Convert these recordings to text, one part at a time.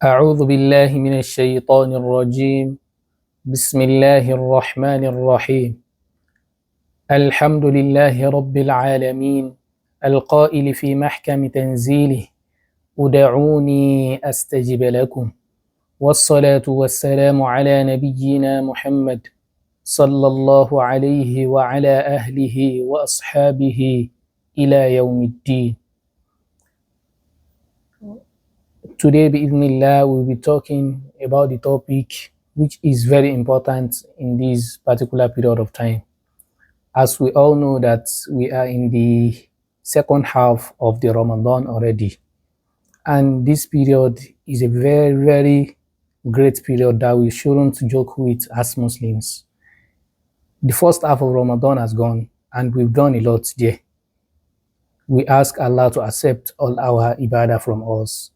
أعوذ بالله من الشيطان الرجيم. بسم الله الرحمن الرحيم. الحمد لله رب العالمين القائل في محكم تنزيله: ادعوني أستجب لكم. والصلاة والسلام على نبينا محمد صلى الله عليه وعلى أهله وأصحابه إلى يوم الدين. Today, bi'idhnillah, we'll be talking about the topic which is very important in this particular period of time. As we all know that we are in the second half of the Ramadan already. And this period is a very, very great period that we shouldn't joke with as Muslims. The first half of Ramadan has gone and we've done a lot there. We ask Allah to accept all our ibadah from us.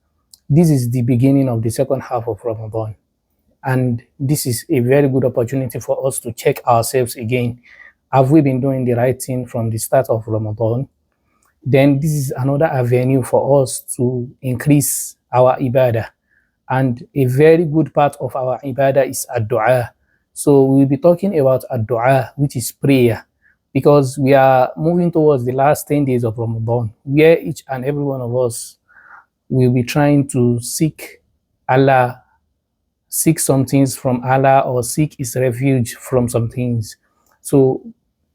This is the beginning of the second half of Ramadan. And this is a very good opportunity for us to check ourselves again. Have we been doing the right thing from the start of Ramadan? Then this is another avenue for us to increase our ibadah. And a very good part of our ibadah is ad-dua. So we'll be talking about ad-dua, which is prayer, because we are moving towards the last 10 days of Ramadan, where each and every one of us will be trying to seek Allah, seek some things from Allah, or seek His refuge from some things. So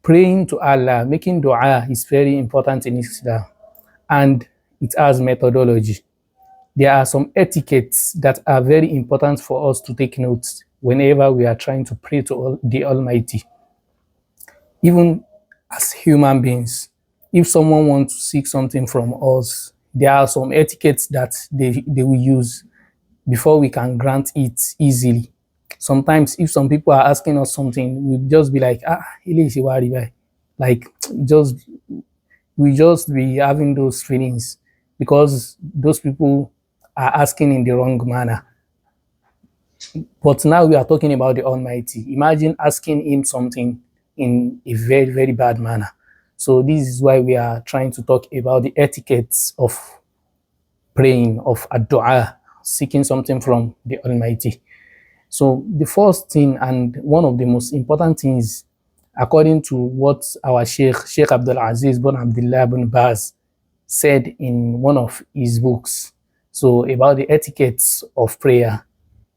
praying to Allah, making dua is very important in Islam, and it has methodology. There are some etiquettes that are very important for us to take notes whenever we are trying to pray to the Almighty. Even as human beings, if someone wants to seek something from us, there are some etiquettes that they will use before we can grant it easily. Sometimes if some people are asking us something, we'll just be like, like we just be having those feelings because those people are asking in the wrong manner. But now we are talking about the Almighty. Imagine asking Him something in a very, very bad manner. So this is why we are trying to talk about the etiquettes of praying, of ad-dua, seeking something from the Almighty. So the first thing, and one of the most important things, according to what our Sheikh Abdul Aziz bin Abdullah bin Baz said in one of his books, so about the etiquettes of prayer,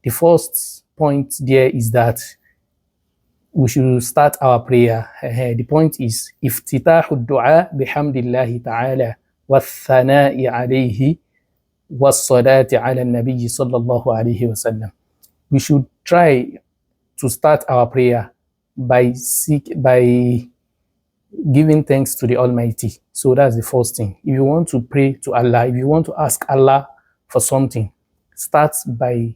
the first point there is that we should start our prayer. The point is, iftitahu ad-du'a bihamdillahi ta'ala wa thana'i alayhi wa salati ala nabiyyi sallallahu alayhi wa sallam. We should try to start our prayer by giving thanks to the Almighty. So that's the first thing. If you want to pray to Allah, if you want to ask Allah for something, start by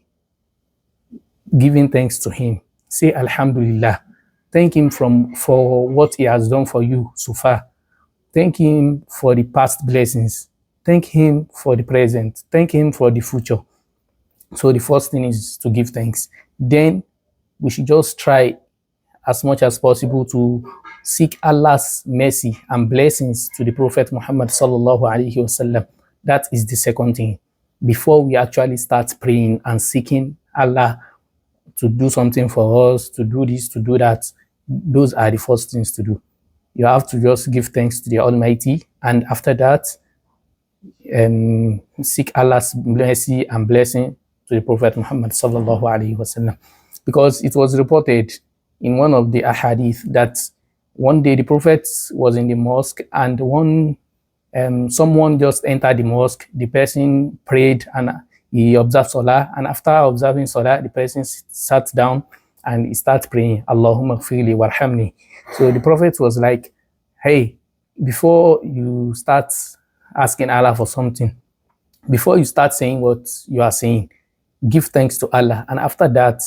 giving thanks to Him. Say Alhamdulillah. Thank Him for what He has done for you so far. Thank Him for the past blessings. Thank Him for the present. Thank Him for the future. So the first thing is to give thanks. Then we should just try as much as possible to seek Allah's mercy and blessings to the Prophet Muhammad sallallahu alaihi wasallam. That is the second thing. Before we actually start praying and seeking Allah to do something for us, to do this, to do that, those are the first things to do. You have to just give thanks to the Almighty, and after that, seek Allah's mercy and blessing to the Prophet Muhammad sallallahu alaihi wasallam. Because it was reported in one of the ahadith that one day the Prophet was in the mosque, and someone just entered the mosque. The person prayed and he observed Salah, and after observing Salah, the person sat down and he started praying, Allahumma gfirli warhamni. So the Prophet was like, hey, before you start asking Allah for something, before you start saying what you are saying, give thanks to Allah, and after that,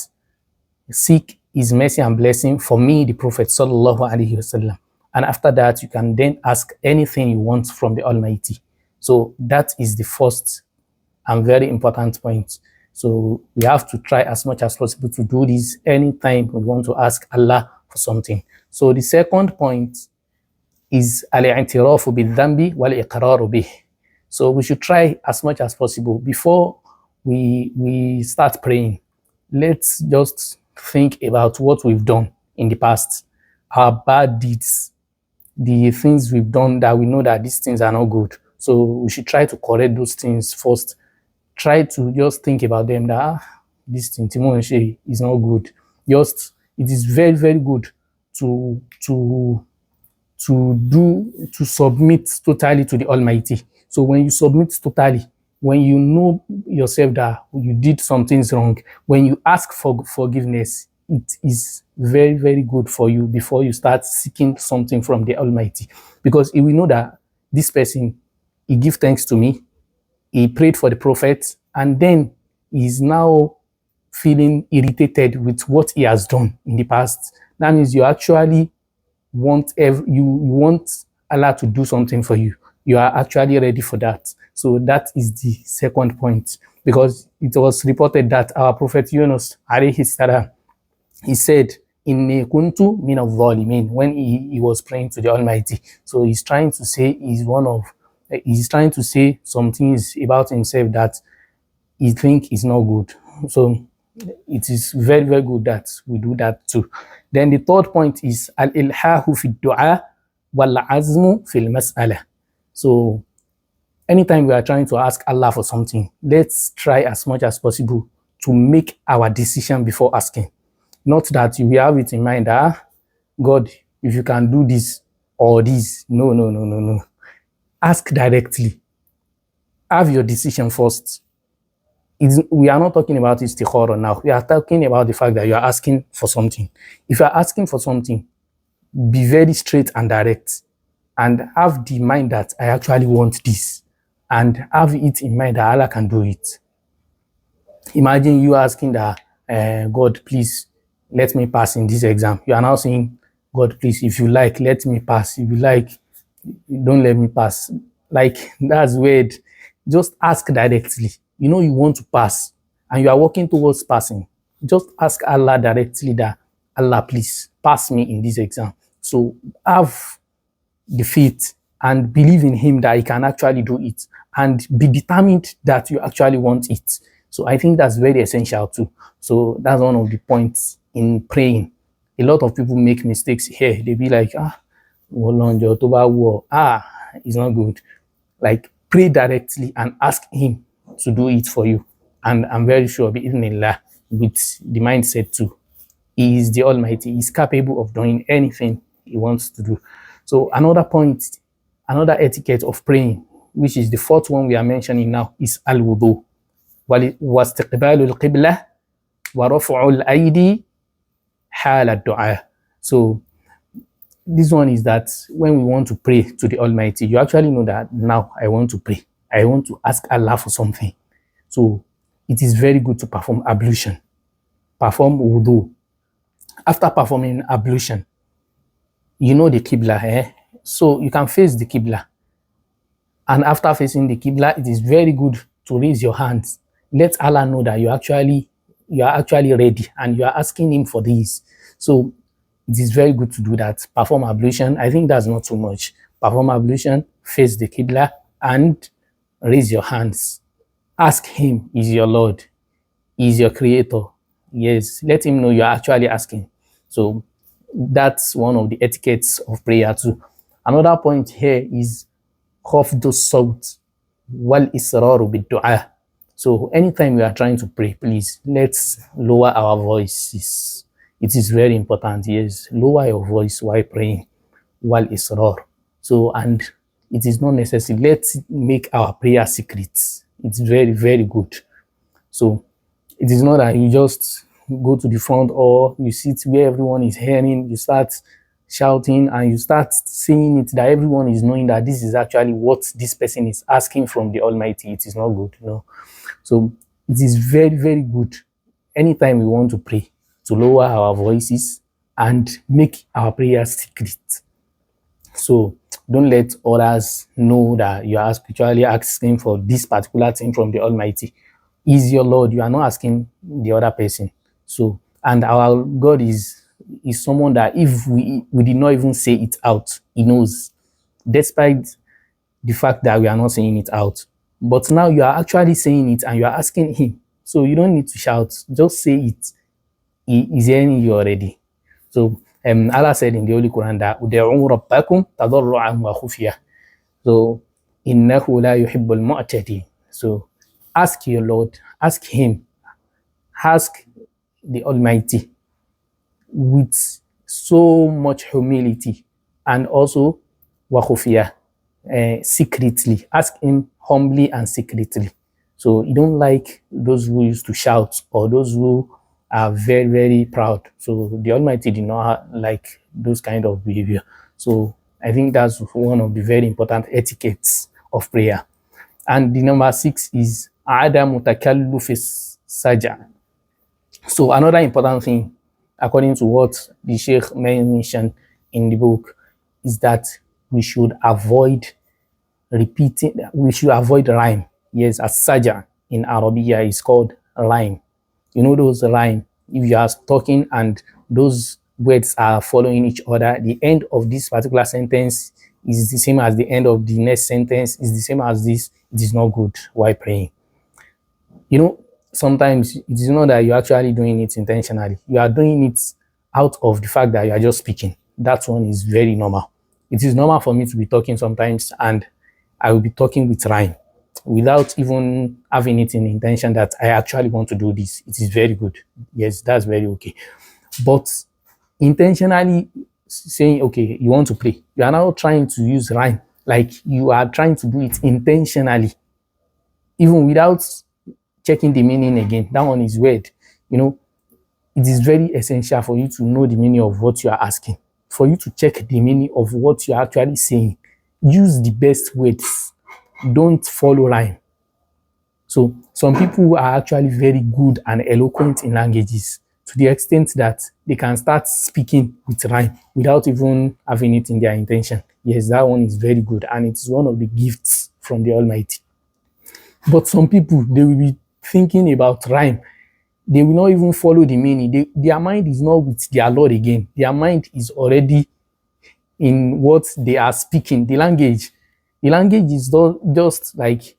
seek His mercy and blessing for me, the Prophet sallallahu alaihi wasallam. And after that, you can then ask anything you want from the Almighty. So that is the first and very important point. So we have to try as much as possible to do this anytime we want to ask Allah for something. So the second point is al-i'tirafu bil-dhanbi wal-iqraru bih. So we should try as much as possible before we start praying, let's just think about what we've done in the past, our bad deeds, the things we've done that we know that these things are not good. So we should try to correct those things first. Try to just think about them that this thing Timon is not good. Just it is very, very good to to submit totally to the Almighty. So when you submit totally, when you know yourself that you did some things wrong, when you ask for forgiveness, it is very, very good for you before you start seeking something from the Almighty. Because if we know that this person, he give thanks to me, he prayed for the prophet, and then he's now feeling irritated with what he has done in the past. That means you actually you want Allah to do something for you. You are actually ready for that. So that is the second point, because it was reported that our Prophet Yunus alayhi salam, he said, Inni kuntu min al-zalimin, when he was praying to the Almighty. So he's trying to say he's trying to say some things about himself that he think is not good. So it is very, very good that we do that too. Then the third point is al-ilhahu fi du'a wal azmu fil mas'ala. So anytime we are trying to ask Allah for something, let's try as much as possible to make our decision before asking. Not that you have it in mind that God, if you can do this or this. No, no, no, no, no. Ask directly. Have your decision first. We are not talking about istikhara now. We are talking about the fact that you are asking for something. If you are asking for something, be very straight and direct, and have the mind that I actually want this, and have it in mind that Allah can do it. Imagine you asking that, God, please let me pass in this exam. You are now saying, God, please, if you like, let me pass. If you like, don't let me pass. Like, that's weird. Just ask directly. You know you want to pass and you are working towards passing. Just ask Allah directly that, Allah, please pass me in this exam. So have the faith and believe in Him that He can actually do it, and be determined that you actually want it. So I think that's very essential too. So that's one of the points in praying. A lot of people make mistakes here. They be like, it's not good. Like, pray directly and ask Him to do it for you. And I'm very sure, bi'idhnillah, with the mindset too, He is the Almighty. He is capable of doing anything He wants to do. So another point, another etiquette of praying, which is the fourth one we are mentioning now, is al-wudu. واستقبال القبلة ورفع الأيدي حال الدعاء. So this one is that when we want to pray to the Almighty, you actually know that now I want to pray. I want to ask Allah for something. So it is very good to perform ablution, perform wudu. After performing ablution, you know the Qibla, so you can face the Qibla. And after facing the Qibla, it is very good to raise your hands. Let Allah know that you are actually ready and you are asking Him for this. So it is very good to do that. Perform ablution. I think that's not too much. Perform ablution, face the Qibla, and raise your hands. Ask Him, He is your Lord. He is your Creator. Yes, let Him know you are actually asking. So that's one of the etiquettes of prayer too. Another point here is khafdu sawt wal israru bid-du'a. So anytime we are trying to pray, please, let's lower our voices. It is very important. Yes, lower your voice while praying, wal israr. So, and it is not necessary. Let's make our prayer secrets. It's very, very good. So it is not that you just go to the front or you sit where everyone is hearing, you start shouting and you start saying it that everyone is knowing that this is actually what this person is asking from the Almighty. It is not good, you know. So it is very, very good anytime we want to pray to lower our voices and make our prayers secret. So don't let others know that you are spiritually asking for this particular thing from the Almighty. Is your Lord. You are not asking the other person. So, and our God is someone that if we did not even say it out, He knows, despite the fact that we are not saying it out. But now you are actually saying it and you are asking him. So you don't need to shout. Just say it. He is hearing you already. So Allah said in the Holy Quran that "Ud'u rabbakum tadarru'an wa khufiyah." So innahu la yuhibbul mu'tadin. So ask your Lord, ask him, ask the Almighty with so much humility and also wa khufiyah, secretly. Ask him humbly and secretly. So you don't like those who used to shout or those who are very, very proud. So the Almighty did not like those kind of behavior. So I think that's one of the very important etiquettes of prayer. And the number 6 is Adam mutakallufis saja. So another important thing, according to what the Sheikh mentioned in the book, is that we should avoid we should avoid rhyme. Yes, as saja in Arabia is called rhyme. You know those rhyme. If you are talking and those words are following each other, the end of this particular sentence is the same as the end of the next sentence, is the same as this. It is not good while praying. You know, sometimes it is not that you're actually doing it intentionally. You are doing it out of the fact that you are just speaking. That one is very normal. It is normal for me to be talking sometimes and I will be talking with rhyme without even having it in intention that I actually want to do this. It is very good. Yes, that's very okay. But intentionally saying, okay, you want to pray, you are now trying to use rhyme, like you are trying to do it intentionally, even without checking the meaning again. That one is weird. You know, it is very essential for you to know the meaning of what you are asking, for you to check the meaning of what you are actually saying. Use the best words. Don't follow rhyme. So some people are actually very good and eloquent in languages to the extent that they can start speaking with rhyme without even having it in their intention. Yes, that one is very good and it's one of the gifts from the Almighty. But some people, they will be thinking about rhyme. They will not even follow the meaning. Their mind is not with their Lord again. Their mind is already in what they are speaking, the language. The language is just like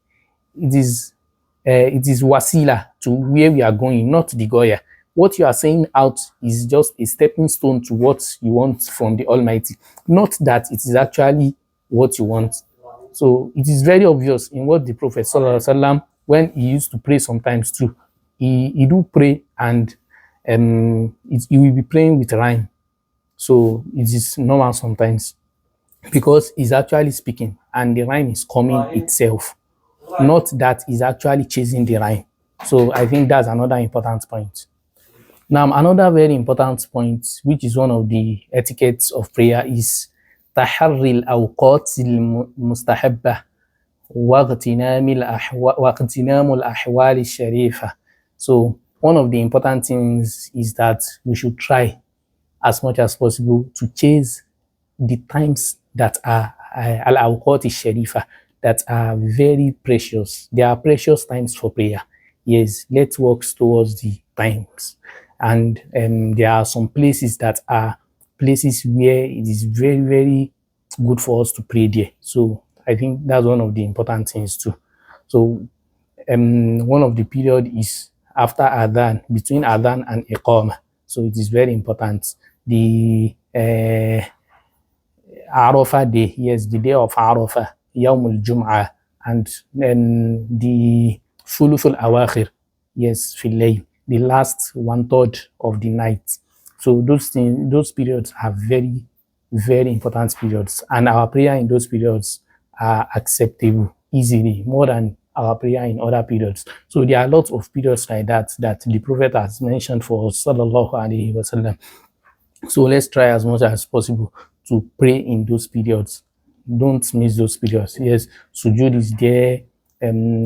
it is wasila to where we are going, not the Goya. What you are saying out is just a stepping stone to what you want from the Almighty, not that it is actually what you want. So it is very obvious in what the Prophet Sallallahu Alaihi Wasallam, when he used to pray sometimes too, he do pray and he will be praying with rhyme. So it is normal sometimes because he's actually speaking and the rhyme is coming itself, not that he's actually chasing the rhyme. So I think that's another important point. Now, another very important point, which is one of the etiquettes of prayer, is تحري الأوقات المستحبة واغتنام الأحوال الشريفة. So one of the important things is that we should try as much as possible to chase the times that are al-awqat sharifa, that are very precious. They are precious times for prayer. Yes, let's work towards the times. And there are some places that are places where it is very, very good for us to pray there. So I think that's one of the important things too. So one of the period is after Adhan, between Adhan and Iqamah. So it is very important. The Arafah day, yes, the day of Arafah, Yawmul Jum'ah, and then the Thuluthul Awakhir, yes, Filayl, the last 1/3 of the night. So those things, those periods are very, very important periods, and our prayer in those periods are acceptable easily, more than our prayer in other periods. So there are lots of periods like that that the Prophet has mentioned for us, sallallahu alaihi wasallam. So let's try as much as possible to pray in those periods. Don't miss those periods. Yes, sujood is there.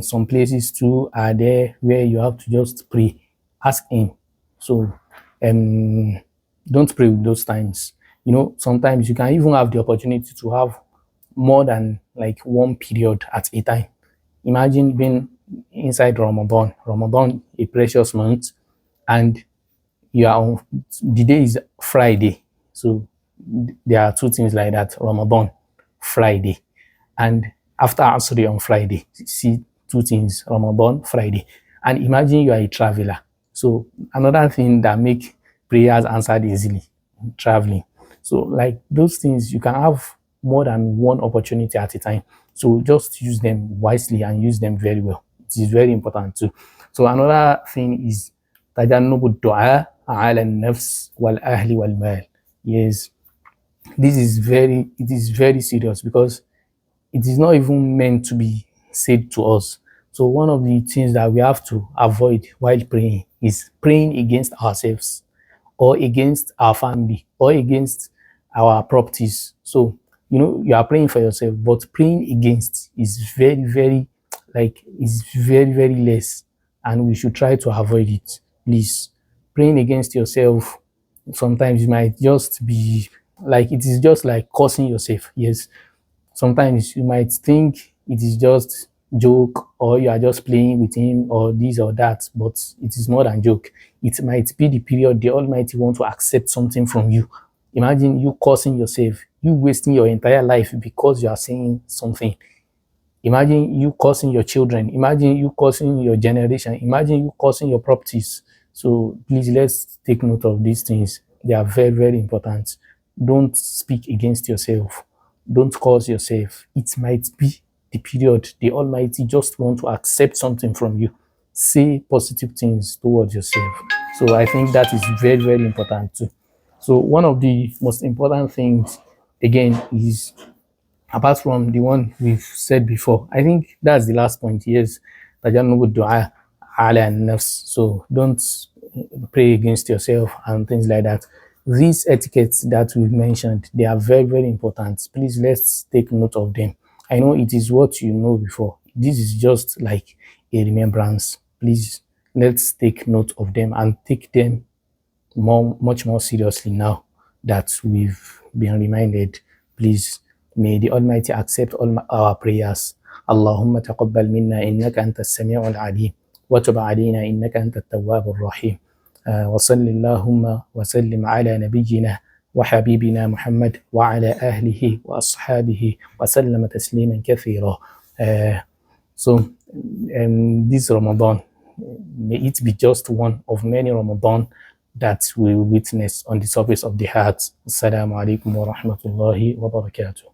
Some places too are there where you have to just pray, ask him. So don't pray with those times. You know, sometimes you can even have the opportunity to have more than like one period at a time. Imagine being inside Ramadan. Ramadan, a precious month, and you are on the day is Friday. So there are two things like that: Ramadan, Friday, and after Asri on Friday. See, two things, Ramadan, Friday. And imagine you are a traveler. So another thing that make prayers answered easily, traveling. So like those things, you can have more than one opportunity at a time. So just use them wisely and use them very well. It is very important too. So another thing is تجنب الدعاء على النفس والأهل والمال. Yes, it is very serious because it is not even meant to be said to us. So one of the things that we have to avoid while praying is praying against ourselves or against our family or against our properties. So, you are praying for yourself, but praying against is very, very less. And we should try to avoid it. Please, praying against yourself, sometimes you might just be like, it is just like cursing yourself. Yes, sometimes you might think it is just joke or you are just playing with him or this or that, but it is more than joke. It might be the period the Almighty want to accept something from you. Imagine you cursing yourself, you wasting your entire life because you are saying something. Imagine you causing your children. Imagine you causing your generation. Imagine you causing your properties. So please, let's take note of these things. They are very, very important. Don't speak against yourself. Don't cause yourself. It might be the period the Almighty just want to accept something from you. Say positive things towards yourself. So I think that is very, very important too. So one of the most important things again is, apart from the one we've said before, I think that's the last point. Yes, tajannubu dua ala nafs. So don't pray against yourself and things like that. These etiquettes that we've mentioned, they are very, very important. Please, let's take note of them. I know it is what you know before. This is just like a remembrance. Please, let's take note of them and take them much more seriously now that we've been reminded. Please, may the Almighty accept all our prayers. اللهم تقبل منا إنك أنت السميع العليم وتب علينا إنك أنت التواب الرحيم. وصل اللهم وسلم على نبينا وحبيبنا محمد وعلى أهله وأصحابه وسلم تسليما كثيرا. This Ramadan, may it be just one of many Ramadan that we witness on the surface of the heart. Assalamu alaikum wa rahmatullahi wa barakatuh.